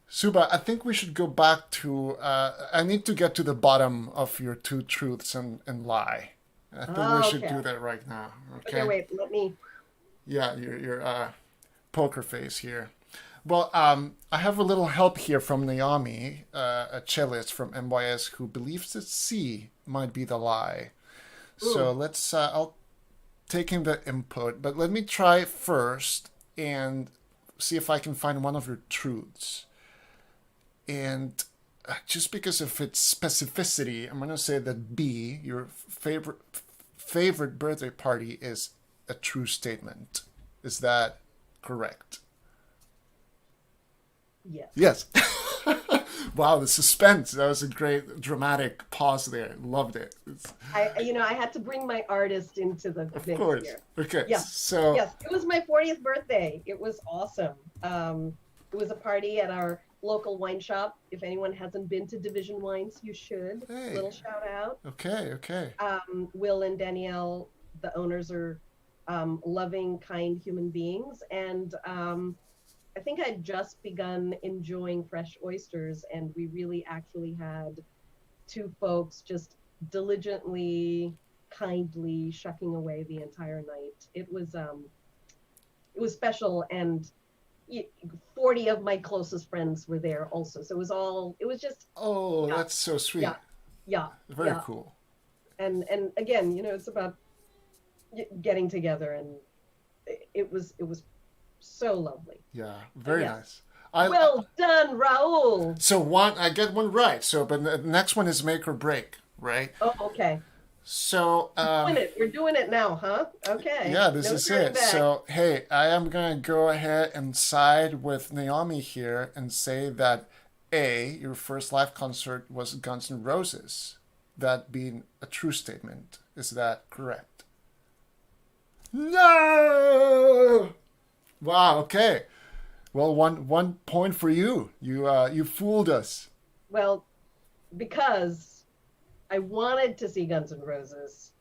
Suba, I think we should go back to, I need to get to the bottom of your two truths and lie. I think we should do that right now. Okay, wait, let me. Yeah, your poker face here. Well, I have a little help here from Naomi, a cellist from MYS, who believes that C might be the lie. So let's, I'll take in the input, but let me try first and see if I can find one of your truths. And just because of its specificity, I'm going to say that B, your favorite birthday party, is a true statement. Is that correct? Yes. Yes. Wow, the suspense. That was a great dramatic pause there. Loved it. I had to bring my artist into the mix Of course. here. Okay. Yes. So. Yes, it was my 40th birthday. It was awesome. It was a party at our local wine shop. If anyone hasn't been to Division Wines, you should. Hey. Little shout out. Okay. Will and Danielle, the owners, are loving, kind human beings. And I think I'd just begun enjoying fresh oysters, and we really actually had two folks just diligently, kindly shucking away the entire night. It was special, and 40 of my closest friends were there also. So it was just. Oh, yeah. That's so sweet. Yeah. Very cool. And again, it's about getting together, and it was so lovely. Yeah, very Yes. nice. Well done, Raul. So I get one right. So, but the next one is make or break, right? Oh, okay. So, We're doing it now, huh? Okay. yeah, this No is turning it. back. So, hey, I am gonna go ahead and side with Naomi here and say that A, your first live concert was Guns N' Roses. That being a true statement. Is that correct? No. Wow. Okay. Well, one point for you. You fooled us. Well, because I wanted to see Guns N' Roses,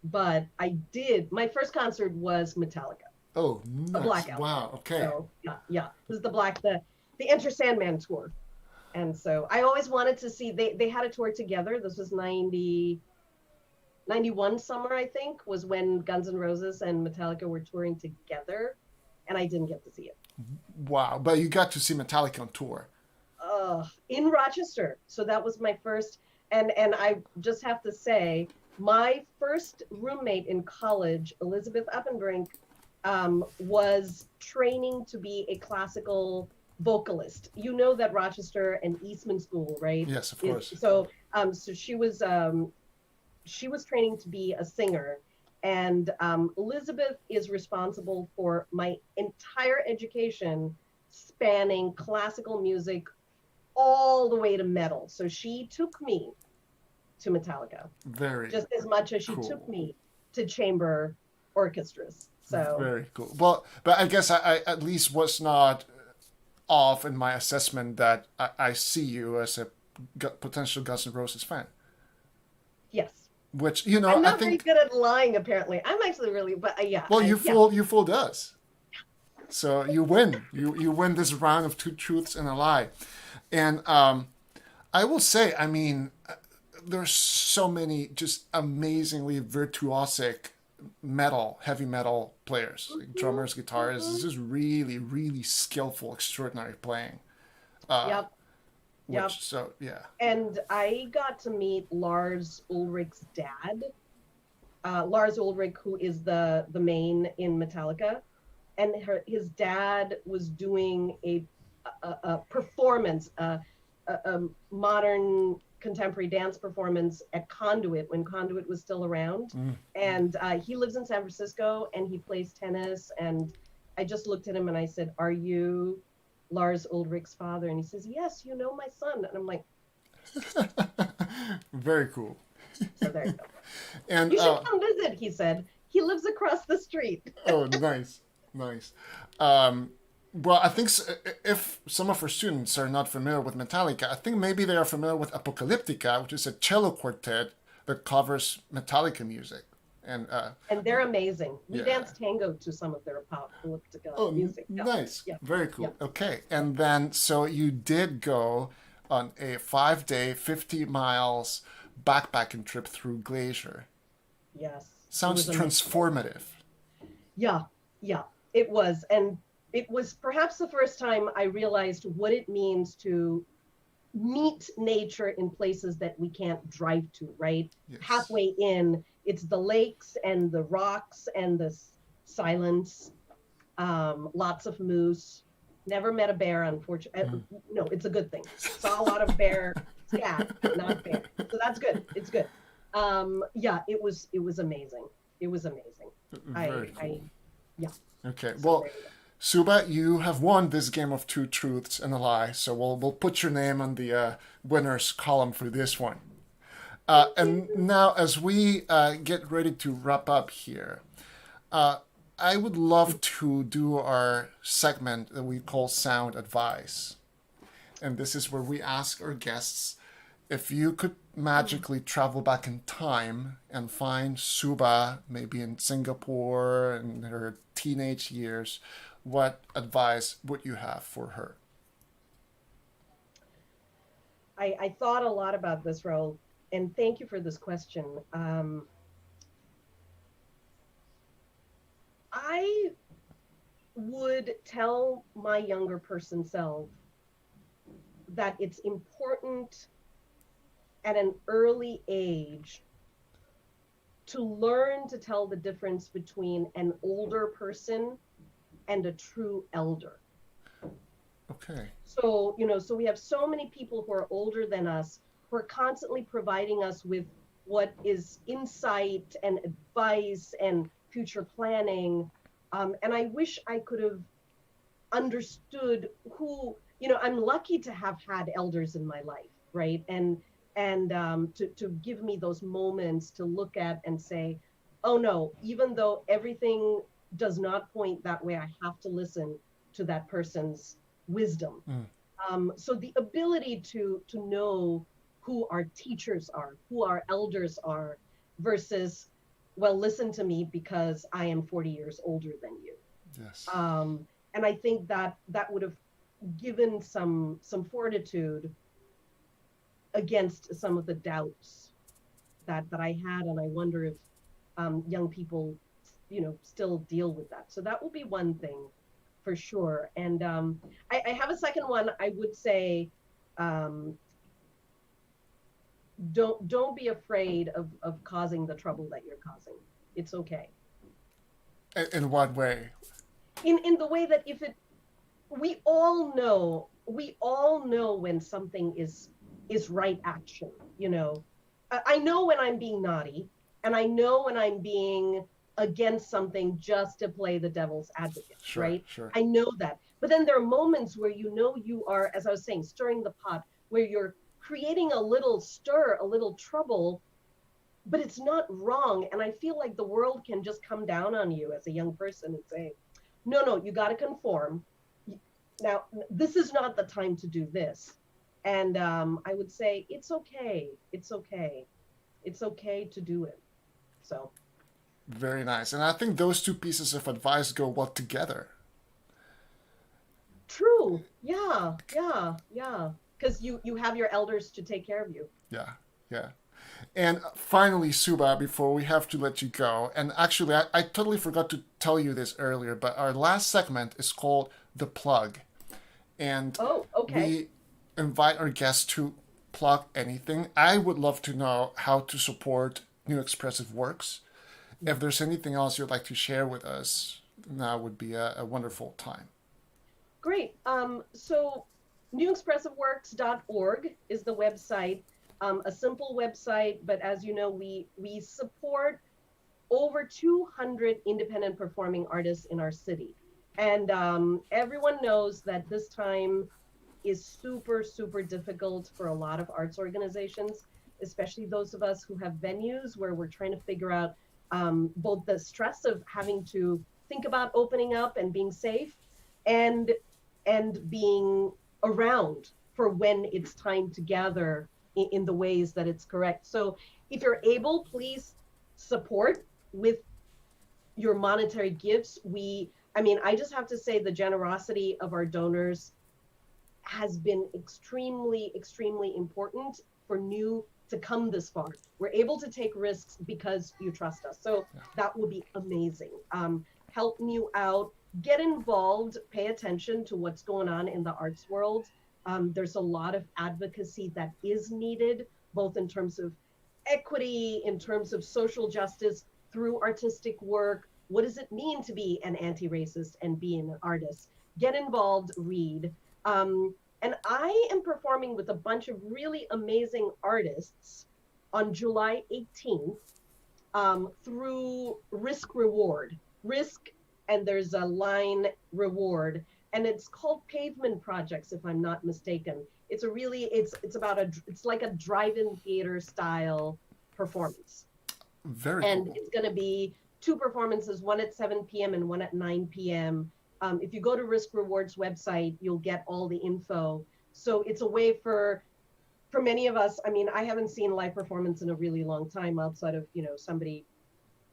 but I did. My first concert was Metallica. Oh, The nice. Black Album. Wow. Okay. So yeah. This is the Enter Sandman tour. And so I always wanted to see, they had a tour together. This was 91 summer, I think, was when Guns N' Roses and Metallica were touring together. And I didn't get to see it. Wow. But you got to see Metallica on tour. In Rochester. So that was my first, and I just have to say, my first roommate in college, Elizabeth Uppenbrink, was training to be a classical vocalist. You know that Rochester and Eastman School, right? Yes, of course. So she was training to be a singer, and Elizabeth is responsible for my entire education, spanning classical music all the way to metal. So she took me to Metallica Very just as much as she cool. took me to chamber orchestras. So Very cool. Well, but I guess I at least was not off in my assessment that I see you as a potential Guns N' Roses fan. yes, Which I'm I not very think. good at lying. Apparently, I'm actually really, but yeah. Well, yeah. you fooled us. So you win. You win this round of two truths and a lie. And I will say, I mean, there's so many just amazingly virtuosic heavy metal players, like drummers, guitarists. This is really, really skillful, extraordinary playing. Yep. Yep. So yeah. And I got to meet Lars Ulrich's dad. Lars Ulrich, who is the main in Metallica, and his dad was doing a performance, a modern contemporary dance performance at Conduit when Conduit was still around. And he lives in San Francisco and he plays tennis. And I just looked at him and I said, "Are you Lars Ulrich's father?" And he says, "Yes, you know my son." And I'm like, very cool. so there you go. And You should come visit, he said. He lives across the street. oh, nice. Well, I think if some of our students are not familiar with Metallica, I think maybe they are familiar with Apocalyptica, which is a cello quartet that covers Metallica music. And they're amazing. We Yeah. danced tango to some of their Apocalyptica music. Yeah. nice. Yeah. Very cool. Yeah. Okay. And then, so you did go on a 5-day, 50 miles backpacking trip through Glacier. Yes. Sounds It was amazing. transformative. Yeah, it was. And it was perhaps the first time I realized what it means to meet nature in places that we can't drive to, right? Yes. Halfway in, it's the lakes and the rocks and the silence, lots of moose. Never met a bear, unfortunately. No, it's a good thing. Saw a lot of bear scat, not bear. So that's good. It's good. Yeah, it was amazing. It was amazing. Very cool. Yeah. Okay. So Well, there you go. Suba, you have won this game of two truths and a lie, so we'll put your name on the winners column for this one. And now, as we get ready to wrap up here, I would love to do our segment that we call Sound Advice. And this is where we ask our guests if you could magically travel back in time and find Suba maybe in Singapore in her teenage years, what advice would you have for her? I thought a lot about this, Raul, and thank you for this question. I would tell my younger person self that it's important at an early age to learn to tell the difference between an older person and a true elder. Okay. So, so we have so many people who are older than us who are constantly providing us with what is insight and advice and future planning. And I wish I could have understood who, I'm lucky to have had elders in my life, right? And to give me those moments to look at and say, oh no, even though everything does not point that way, I have to listen to that person's wisdom. So the ability to know who our teachers are, who our elders are, versus, well, listen to me because I am 40 years older than you. Yes. And I think that would have given some fortitude against some of the doubts that I had, and I wonder if young people, still deal with that. So that will be one thing for sure. And I have a second one. I would say um, don't be afraid of causing the trouble that you're causing. It's okay. In what way? In the way that if it we all know when something is right action, you know. I know when I'm being naughty, and I know when I'm being against something just to play the devil's advocate, Sure, right? sure. I know that. But then there are moments where you know you are, as I was saying, stirring the pot, where you're creating a little stir, a little trouble, but it's not wrong. And I feel like the world can just come down on you as a young person and say, no, no, you got to conform. Now, this is not the time to do this. And I would say, it's okay. It's okay. It's okay to do it. So, Very nice. And I think those two pieces of advice go well together. true. Yeah, yeah, yeah. Because you have your elders to take care of you. Yeah, yeah. And finally, Suba, before we have to let you go, and actually, I totally forgot to tell you this earlier, but our last segment is called The Plug. And Oh, okay. we invite our guests to plug anything. I would love to know how to support New Expressive Works. If there's anything else you'd like to share with us, now would be a wonderful time. Great. So newexpressiveworks.org is the website. A simple website, but as you know, we support over 200 independent performing artists in our city. And everyone knows that this time is super, super difficult for a lot of arts organizations, especially those of us who have venues where we're trying to figure out both the stress of having to think about opening up and being safe, and being around for when it's time to gather in the ways that it's correct. So if you're able, please support with your monetary gifts. I just have to say the generosity of our donors has been extremely, extremely important for New to come this far. We're able to take risks because you trust us. So that will be amazing. Help New out, get involved, pay attention to what's going on in the arts world. There's a lot of advocacy that is needed, both in terms of equity, in terms of social justice through artistic work. What does it mean to be an anti-racist and be an artist? Get involved, read. And I am performing with a bunch of really amazing artists on July 18th through Risk Reward. Risk, and there's a line reward, and it's called Pavement Projects, if I'm not mistaken. It's it's like a drive-in theater style performance. Very And cool. it's going to be two performances, one at 7 p.m. and one at 9 p.m. If you go to Risk Rewards website, you'll get all the info. So it's a way for many of us. I mean, I haven't seen live performance in a really long time outside of, somebody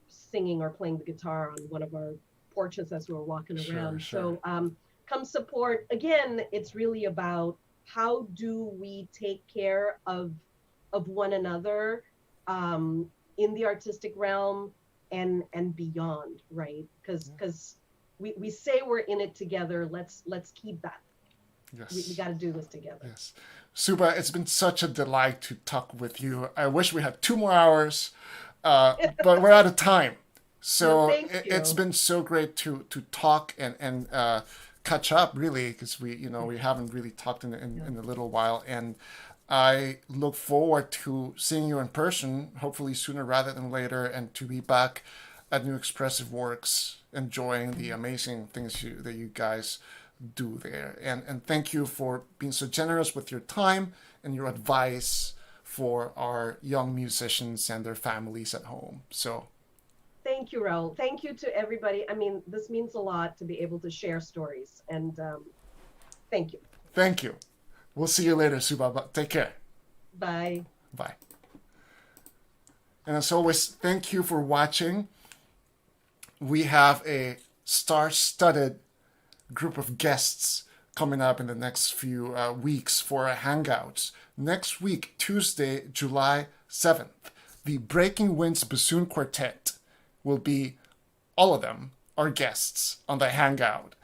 singing or playing the guitar on one of our porches as we were walking around. Sure. So come support. Again, it's really about how do we take care of one another in the artistic realm and beyond, right? Because we say we're in it together. Let's keep that. Yes. We got to do this together. Yes. Suba, it's been such a delight to talk with you. I wish we had 2 more hours, but we're out of time. So No, thank you. it's been so great to talk and catch up, really, because we haven't really talked in a little while. And I look forward to seeing you in person, hopefully sooner rather than later, and to be back at New Expressive Works, enjoying the amazing things that you guys do there. And thank you for being so generous with your time and your advice for our young musicians and their families at home. So Thank you, Raul. Thank you to everybody. I mean, this means a lot to be able to share stories. And thank you. thank you. We'll see you later, Suba. Take care. Bye. Bye. And as always, thank you for watching. We have a star-studded group of guests coming up in the next few weeks for our Hangouts. Next week, Tuesday, July 7th, the Breaking Winds Bassoon Quartet will be, all of them, our guests on the Hangout.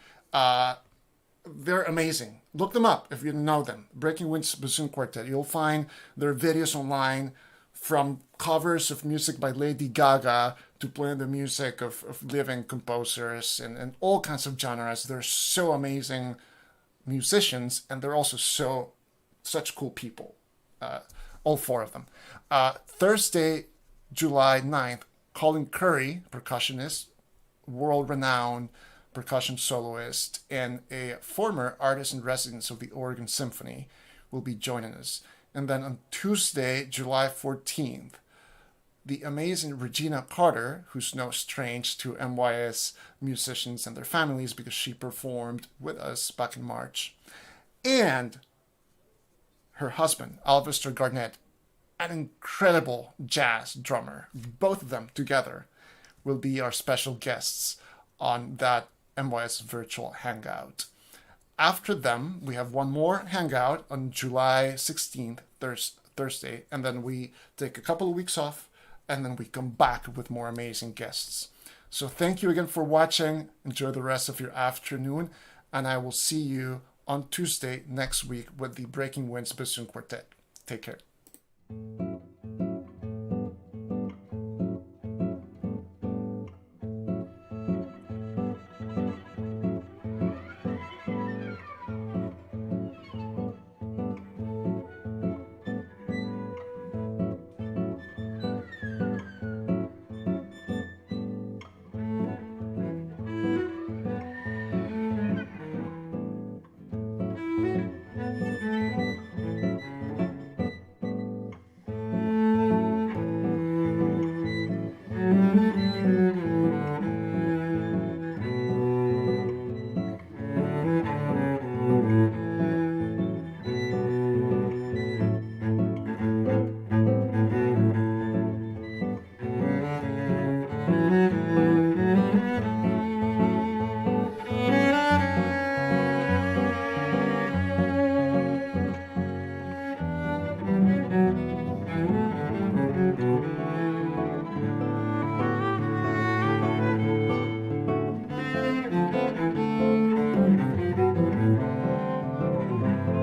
they're amazing. Look them up if you know them. Breaking Winds Bassoon Quartet. You'll find their videos online, from covers of music by Lady Gaga to playing the music of living composers and all kinds of genres. They're so amazing musicians, and they're also such cool people. All four of them. Thursday, July 9th, Colin Curry, percussionist, world-renowned percussion soloist, and a former artist in residence of the Oregon Symphony, will be joining us. And then on Tuesday, July 14th, the amazing Regina Carter, who's no strange to MYS musicians and their families because she performed with us back in March, and her husband, Alvester Garnett, an incredible jazz drummer. Both of them together will be our special guests on that MYS virtual hangout. After them, we have one more hangout on July 16th, Thursday, and then we take a couple of weeks off, and then we come back with more amazing guests. So thank you again for watching. Enjoy the rest of your afternoon, and I will see you on Tuesday next week with the Breaking Winds Bassoon Quartet. Take care.